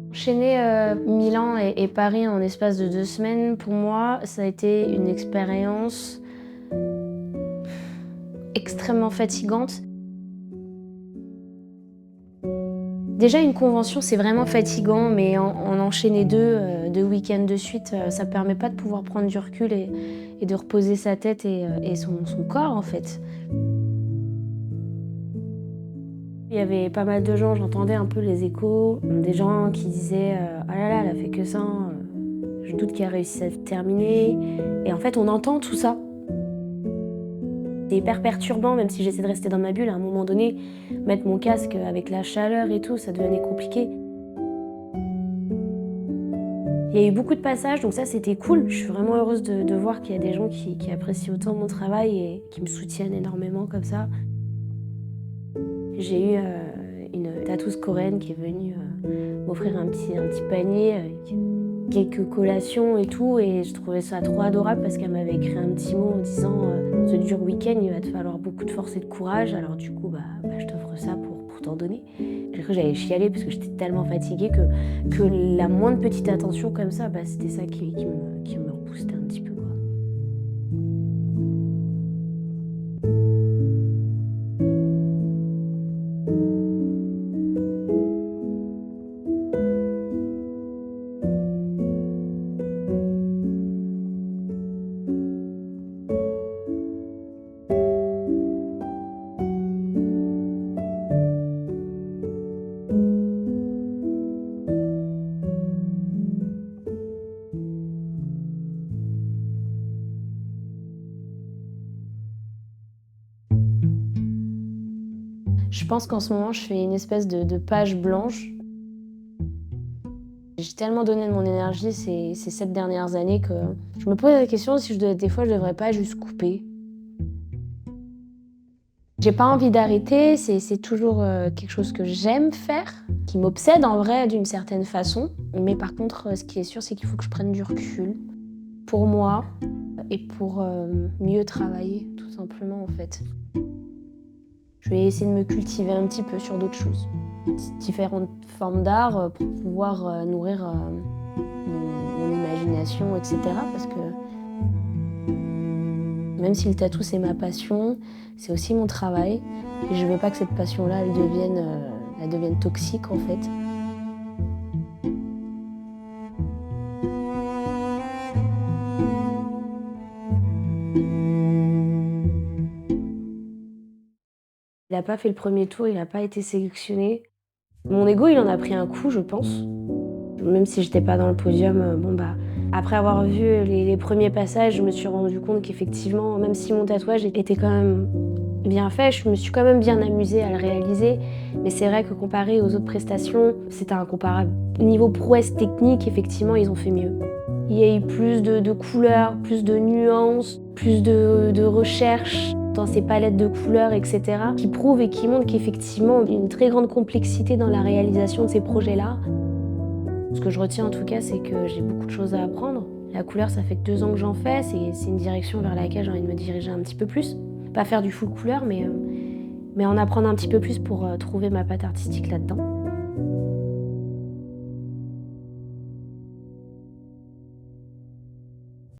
Enchaîner Milan et Paris en espace de 2 semaines, pour moi, ça a été une expérience extrêmement fatigante. Déjà, une convention, c'est vraiment fatigant, mais en enchaîner deux week-ends de suite, ça permet pas de pouvoir prendre du recul et de reposer sa tête et son corps, en fait. Il y avait pas mal de gens, j'entendais un peu les échos, des gens qui disaient « Ah là là, elle a fait que ça, je doute qu'elle réussisse à terminer ». Et en fait, on entend tout ça. C'est hyper perturbant, même si j'essaie de rester dans ma bulle. À un moment donné, mettre mon casque avec la chaleur et tout, ça devenait compliqué. Il y a eu beaucoup de passages, donc ça c'était cool. Je suis vraiment heureuse de voir qu'il y a des gens qui apprécient autant mon travail et qui me soutiennent énormément comme ça. J'ai eu une tatoueuse coréenne qui est venue m'offrir un petit panier avec quelques collations et tout, et je trouvais ça trop adorable parce qu'elle m'avait écrit un petit mot en disant ce dur week-end, il va te falloir beaucoup de force et de courage, alors du coup je t'offre ça pour t'en donner. J'ai cru que j'allais chialer parce que j'étais tellement fatiguée que la moindre petite attention comme ça, c'était ça qui me reboostait un petit peu, quoi. Je pense qu'en ce moment, je fais une espèce de page blanche. J'ai tellement donné de mon énergie ces 7 dernières années que je me pose la question si des fois je devrais pas juste couper. J'ai pas envie d'arrêter, c'est toujours quelque chose que j'aime faire, qui m'obsède en vrai d'une certaine façon. Mais par contre, ce qui est sûr, c'est qu'il faut que je prenne du recul pour moi et pour mieux travailler, tout simplement en fait. Je vais essayer de me cultiver un petit peu sur d'autres choses, différentes formes d'art pour pouvoir nourrir mon imagination, etc. Parce que même si le tatou c'est ma passion, c'est aussi mon travail. Et je veux pas que cette passion-là, elle devienne toxique en fait. Il n'a pas fait le premier tour, il n'a pas été sélectionné. Mon ego, il en a pris un coup, je pense. Même si j'étais pas dans le podium, après avoir vu les premiers passages, je me suis rendu compte qu'effectivement, même si mon tatouage était quand même bien fait, je me suis quand même bien amusée à le réaliser. Mais c'est vrai que comparé aux autres prestations, c'était incomparable. Niveau prouesse technique, effectivement, ils ont fait mieux. Il y a eu plus de couleurs, plus de nuances, plus de recherche dans ces palettes de couleurs, etc., qui prouvent et qui montrent qu'effectivement, il y a une très grande complexité dans la réalisation de ces projets-là. Ce que je retiens en tout cas, c'est que j'ai beaucoup de choses à apprendre. La couleur, ça fait que 2 ans que j'en fais, c'est une direction vers laquelle j'ai envie de me diriger un petit peu plus. Pas faire du full couleur, mais en apprendre un petit peu plus pour trouver ma patte artistique là-dedans.